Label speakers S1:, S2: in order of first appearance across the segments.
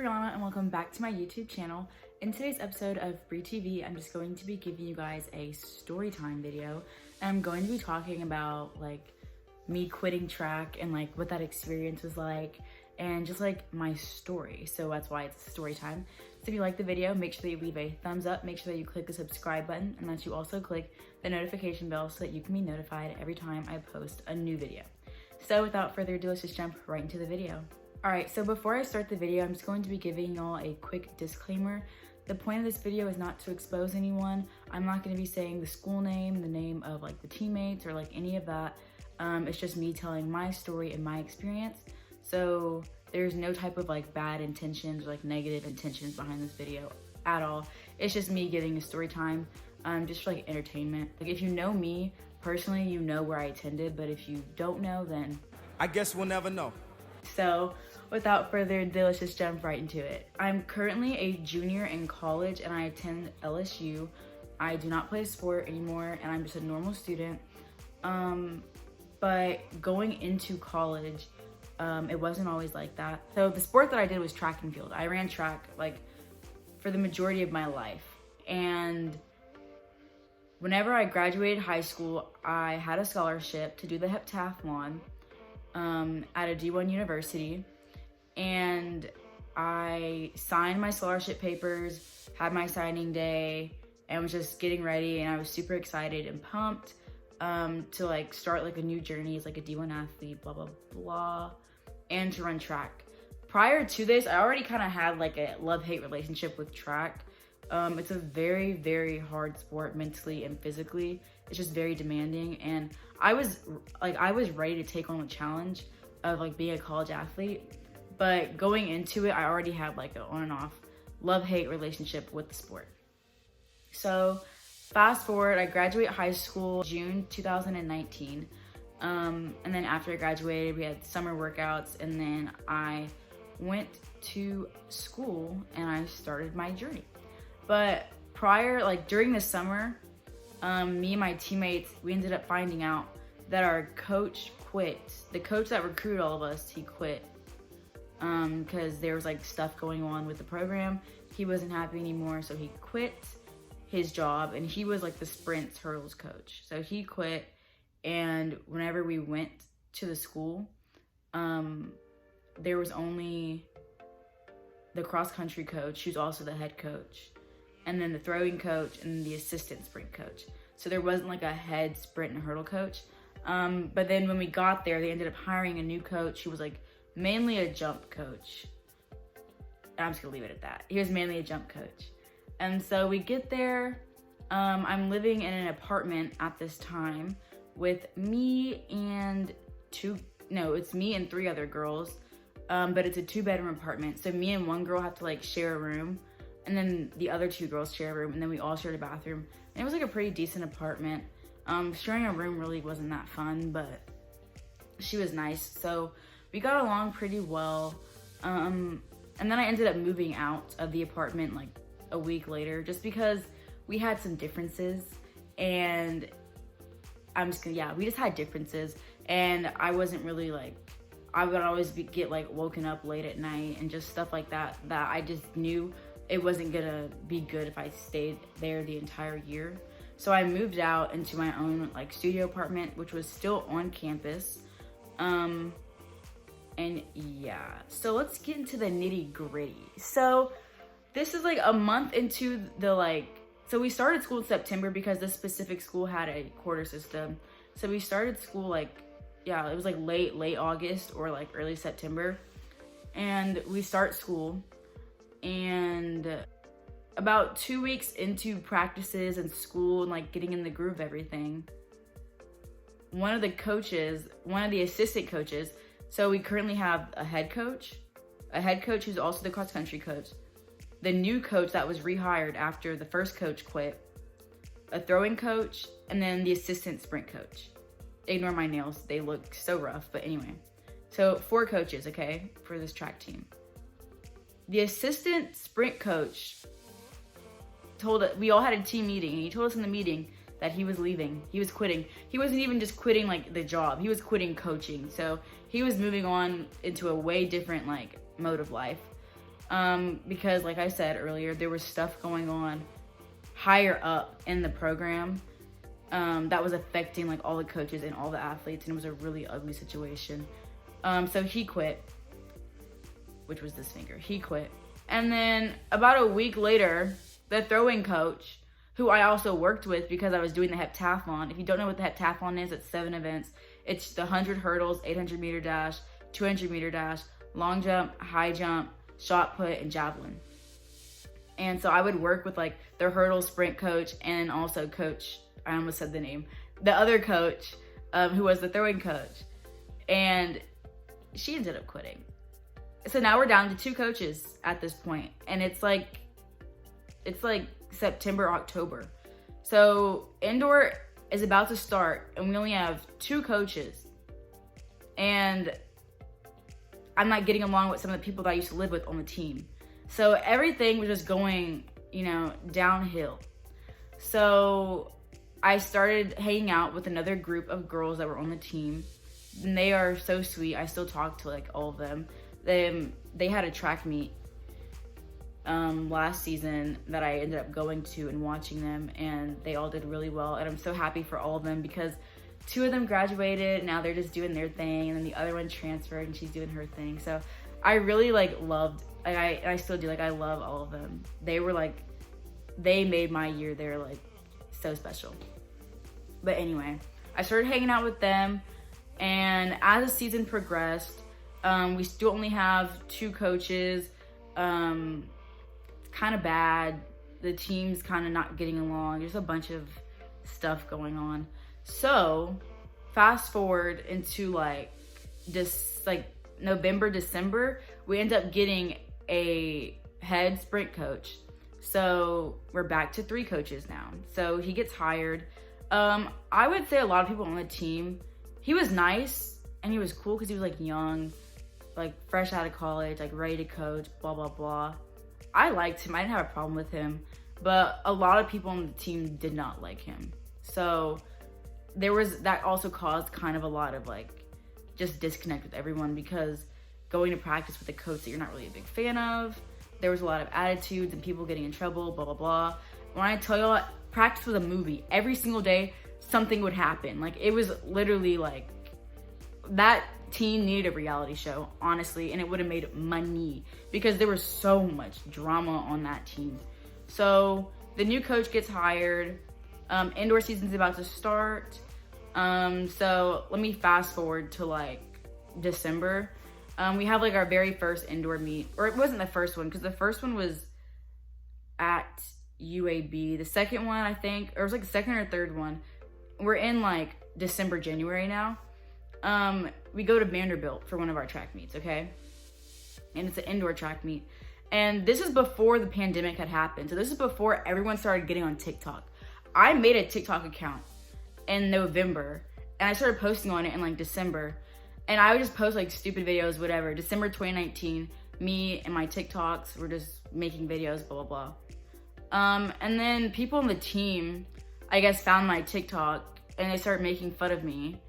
S1: Brianna and welcome back to my YouTube channel. In today's episode of BriTV, I'm just going to be giving you guys a story time video. And I'm going to be talking about like me quitting track and like what that experience was like and just like my story. So that's why it's story time. So if you like the video, make sure that you leave a thumbs up, make sure that you click the subscribe button, and that you also click the notification bell so that you can be notified every time I post a new video. So without further ado, let's just jump right into the video. Alright, so before I start the video, I'm just going to be giving y'all a quick disclaimer. The point of this video is not to expose anyone. I'm not going to be saying the school name, the name of like the teammates or like any of that. It's just me telling my story and my experience. So there's no type of like bad intentions or like negative intentions behind this video at all. It's just me giving a story time, just for like entertainment. Like if you know me personally, you know where I attended, but if you don't know, then
S2: I guess we'll never know.
S1: So without further ado, let's just jump right into it. I'm currently a junior in college and I attend LSU. I do not play sport anymore and I'm just a normal student. But going into college, it wasn't always like that. So the sport that I did was track and field. I ran track like for the majority of my life. And whenever I graduated high school, I had a scholarship to do the heptathlon at a D1 university, and I signed my scholarship papers, had my signing day, and was just getting ready, and I was super excited and pumped to like start like a new journey as like a D1 athlete, blah blah blah, and to run track. Prior to this, I already kind of had like a love-hate relationship with track. It's a very, very hard sport mentally and physically. It's just very demanding, and I was ready to take on the challenge of like being a college athlete, but going into it, I already had like an on and off love-hate relationship with the sport. So fast forward, I graduate high school June 2019, and then after I graduated, we had summer workouts, and then I went to school and I started my journey. But prior, like during the summer, me and my teammates, we ended up finding out that our coach quit. The coach that recruited all of us, he quit because there was like stuff going on with the program. He wasn't happy anymore, so he quit his job, and he was like the sprints hurdles coach. So he quit, and whenever we went to the school, there was only the cross country coach, who's also the head coach, and then the throwing coach and the assistant sprint coach. So there wasn't like a head sprint and hurdle coach. But then when we got there, they ended up hiring a new coach who was like mainly a jump coach. And I'm just gonna leave it at that. He was mainly a jump coach. And so we get there, I'm living in an apartment at this time with me and it's me and 3 other girls. But it's a 2-bedroom apartment. So me and one girl have to like share a room, and then the other 2 girls share a room, and then we all shared a bathroom. And it was like a pretty decent apartment. Sharing a room really wasn't that fun, but she was nice. So we got along pretty well. And then I ended up moving out of the apartment like a week later, just because we had some differences, and we just had differences, and I wasn't really like, I would always get like woken up late at night and just stuff like that I just knew it wasn't gonna be good if I stayed there the entire year. So I moved out into my own like studio apartment, which was still on campus. And yeah, so let's get into the nitty gritty. So this is like a month into the so we started school in September because this specific school had a quarter system. So we started school it was like late August or like early September, and we start school, and about 2 weeks into practices and school and like getting in the groove of everything, one of the assistant coaches, so we currently have a head coach who's also the cross country coach, the new coach that was rehired after the first coach quit, a throwing coach, and then the assistant sprint coach. Ignore my nails, they look so rough, but anyway. So 4 coaches, okay, for this track team. The assistant sprint coach we all had a team meeting, and he told us in the meeting that he was leaving, he was quitting. He wasn't even just quitting like the job, he was quitting coaching. So he was moving on into a way different like mode of life. because like I said earlier, there was stuff going on higher up in the program that was affecting like all the coaches and all the athletes, and it was a really ugly situation. So he quit, which was this finger. He quit. And then about a week later, the throwing coach, who I also worked with because I was doing the heptathlon. If you don't know what the heptathlon is, it's 7 events. It's the 100 hurdles, 800 meter dash, 200 meter dash, long jump, high jump, shot put, and javelin. And so I would work with like the hurdle sprint coach and also coach, I almost said the name, the other coach who was the throwing coach. And she ended up quitting. So now we're down to 2 coaches at this point, and it's like September, October. So indoor is about to start, and we only have 2 coaches. And I'm not getting along with some of the people that I used to live with on the team. So everything was just going, downhill. So I started hanging out with another group of girls that were on the team. And they are so sweet. I still talk to like all of them. They had a track meet last season that I ended up going to and watching them, and they all did really well. And I'm so happy for all of them because 2 of them graduated. Now they're just doing their thing, and then the other one transferred and she's doing her thing. So I really loved, I still do, I love all of them. They made my year. They're so special. But anyway, I started hanging out with them, and as the season progressed, we still only have 2 coaches. It's kind of bad. The team's kind of not getting along. There's a bunch of stuff going on. So fast forward into November, December, we end up getting a head sprint coach. So we're back to 3 coaches now. So he gets hired. I would say a lot of people on the team, he was nice and he was cool because he was young, fresh out of college, ready to coach, blah, blah, blah. I liked him. I didn't have a problem with him, but a lot of people on the team did not like him. So that also caused kind of a lot of just disconnect with everyone, because going to practice with a coach that you're not really a big fan of, there was a lot of attitudes and people getting in trouble, blah, blah, blah. When I tell y'all, practice was a movie. Every single day, something would happen. It was literally that team needed a reality show, honestly, and it would have made money because there was so much drama on that team. So the new coach gets hired. Indoor season's about to start. So let me fast forward to December. We have our very first indoor meet, or it wasn't the first one because the first one was at UAB. The second one, I think, or it was the second or third one. We're in December, January now. We go to Vanderbilt for one of our track meets, okay? And it's an indoor track meet. And this is before the pandemic had happened. So this is before everyone started getting on TikTok. I made a TikTok account in November, and I started posting on it in December. And I would just post stupid videos, whatever. December 2019, me and my TikToks were just making videos, blah, blah, blah. And then people on the team, I guess, found my TikTok and they started making fun of me.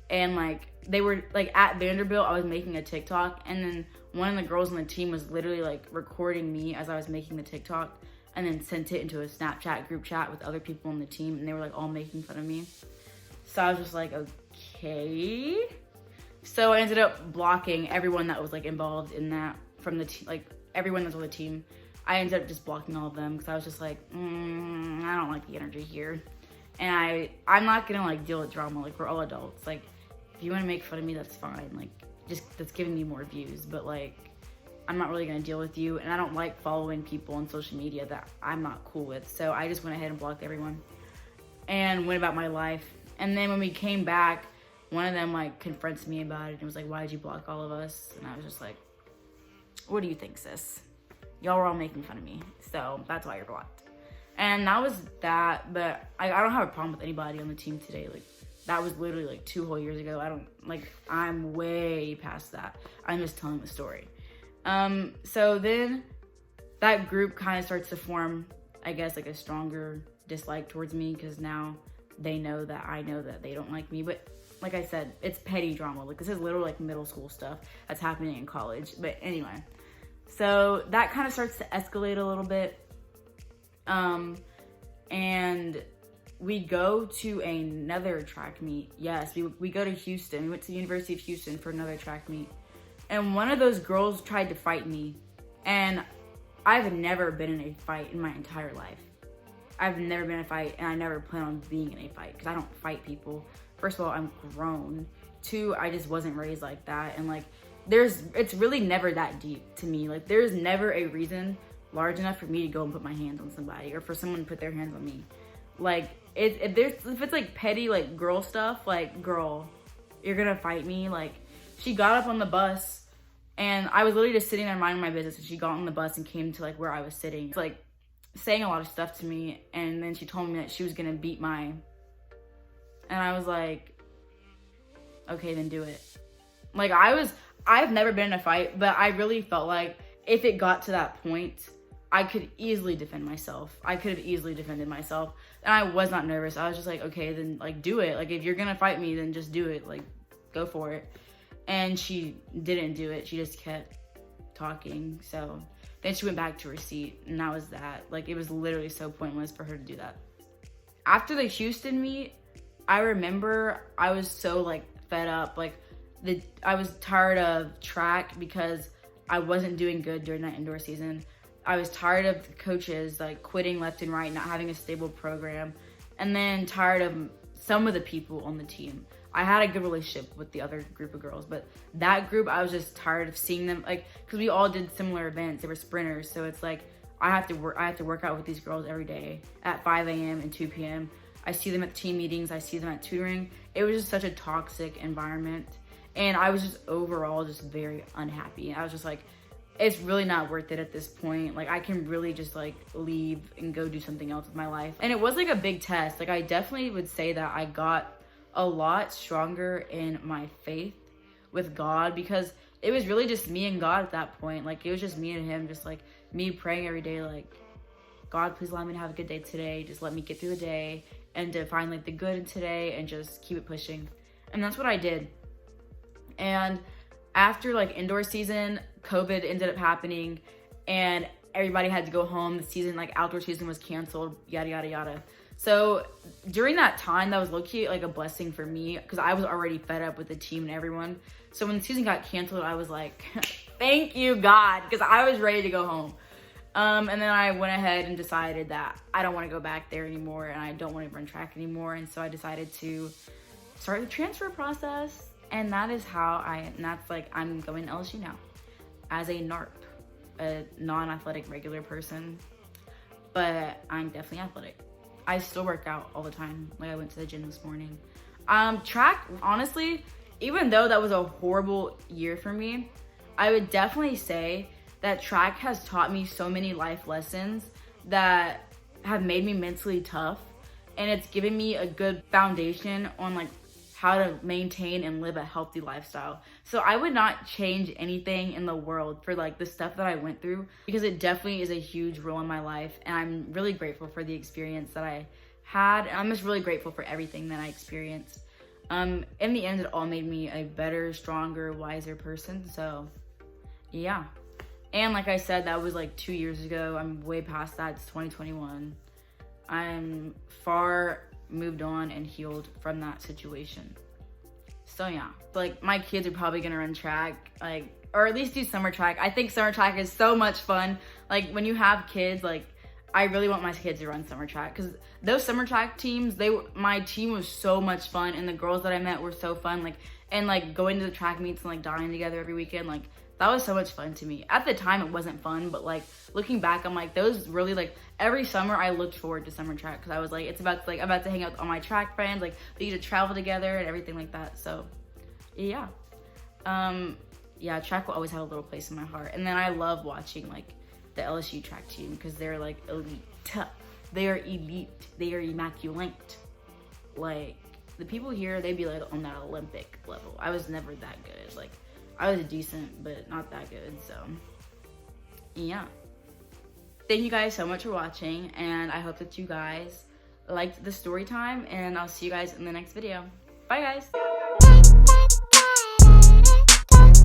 S1: And they were at Vanderbilt, I was making a TikTok, and then one of the girls on the team was literally recording me as I was making the TikTok, and then sent it into a Snapchat group chat with other people on the team, and they were all making fun of me. So I was just okay. So I ended up blocking everyone that was involved in that from the team, everyone that's on the team. I ended up just blocking all of them because I was just I don't like the energy here. And I'm not gonna deal with drama. We're all adults. If you want to make fun of me, that's fine. That's giving me more views. But I'm not really gonna deal with you. And I don't like following people on social media that I'm not cool with. So I just went ahead and blocked everyone and went about my life. And then when we came back, one of them confronts me about it and was why did you block all of us? And I was just what do you think, sis? Y'all were all making fun of me. So that's why you're blocked. And that was that, but I don't have a problem with anybody on the team today. That was literally 2 whole years ago. I'm way past that. I'm just telling the story. So then that group kind of starts to form, I guess, a stronger dislike towards me, because now they know that I know that they don't like me. But like I said, it's petty drama. This is literally middle school stuff that's happening in college. But anyway, So that kind of starts to escalate a little bit. And we go to another track meet. Yes, we go to Houston. We went to the University of Houston for another track meet. And one of those girls tried to fight me. And I've never been in a fight in my entire life. I've never been in a fight, and I never plan on being in a fight because I don't fight people. First of all, I'm grown. 2, I just wasn't raised like that. And like, it's really never that deep to me. Like, there's never a reason large enough for me to go and put my hands on somebody, or for someone to put their hands on me. Like, if it's like petty, like girl stuff, like, girl, you're gonna fight me? Like, she got up on the bus, and I was literally just sitting there minding my business, and she got on the bus and came to like where I was sitting. It's like saying a lot of stuff to me, and then she told me that she was gonna beat and I was like, okay, then do it. Like, I've never been in a fight, but I really felt like if it got to that point, I could easily defend myself. I could have easily defended myself, and I was not nervous. I was just like, okay, then like do it. Like, if you're gonna fight me, then just do it. Like, go for it. And she didn't do it. She just kept talking. So then she went back to her seat, and that was that. Like, it was literally so pointless for her to do that. After the Houston meet, I remember I was so like fed up. Like, I was tired of track because I wasn't doing good during that indoor season. I was tired of the coaches like quitting left and right, not having a stable program, and then tired of some of the people on the team. I had a good relationship with the other group of girls, but that group, I was just tired of seeing them, like, because we all did similar events. They were sprinters, so it's like I have to work out with these girls every day at 5 a.m. and 2 p.m. I see them at team meetings. I see them at tutoring. It was just such a toxic environment, and I was just overall just very unhappy. I was just like, it's really not worth it at this point. Like, I can really just like leave and go do something else with my life. And it was like a big test. Like, I definitely would say that I got a lot stronger in my faith with God, because it was really just me and God at that point. Like, it was just me and him, just like me praying every day, like, God, please allow me to have a good day today. Just let me get through the day and to find like the good in today and just keep it pushing. And that's what I did. And after like indoor season, COVID ended up happening and everybody had to go home. The season, like outdoor season, was canceled, yada, yada, yada. So during that time, that was low-key like a blessing for me, because I was already fed up with the team and everyone. So when the season got canceled, I was like, thank you, God, because I was ready to go home. And then I went ahead and decided that I don't want to go back there anymore, and I don't want to run track anymore. And so I decided to start the transfer process. And that is how that's like, I'm going to LSU now as a NARP, a non-athletic regular person, but I'm definitely athletic. I still work out all the time. Like, I went to the gym this morning. Track, honestly, even though that was a horrible year for me, I would definitely say that track has taught me so many life lessons that have made me mentally tough, and it's given me a good foundation on like how to maintain and live a healthy lifestyle. So I would not change anything in the world for like the stuff that I went through, because it definitely is a huge role in my life, and I'm really grateful for the experience that I had. And I'm just really grateful for everything that I experienced. In the end, it all made me a better, stronger, wiser person. So yeah. And like I said, that was like 2 years ago. I'm way past that. It's 2021. I'm far moved on and healed from that situation. So yeah, like my kids are probably gonna run track, like, or at least do summer track. I think summer track is so much fun. Like, when you have kids, like, I really want my kids to run summer track, because those summer track teams, my team was so much fun, and the girls that I met were so fun. Like, and like going to the track meets and like dying together every weekend, like that was so much fun to me. At the time, it wasn't fun, but like looking back, I'm like, those really, like, every summer I looked forward to summer track, because I was like, I'm about to hang out with all my track friends, like we get to travel together and everything like that. So yeah, yeah, track will always have a little place in my heart. And then I love watching like the LSU track team, because they're like elite. They are elite. They are immaculate. Like, the people here, they'd be like on that Olympic level. I was never that good. Like, I was decent, but not that good. So yeah, thank you guys so much for watching, and I hope that you guys liked the story time, and I'll see you guys in the next video. Bye guys.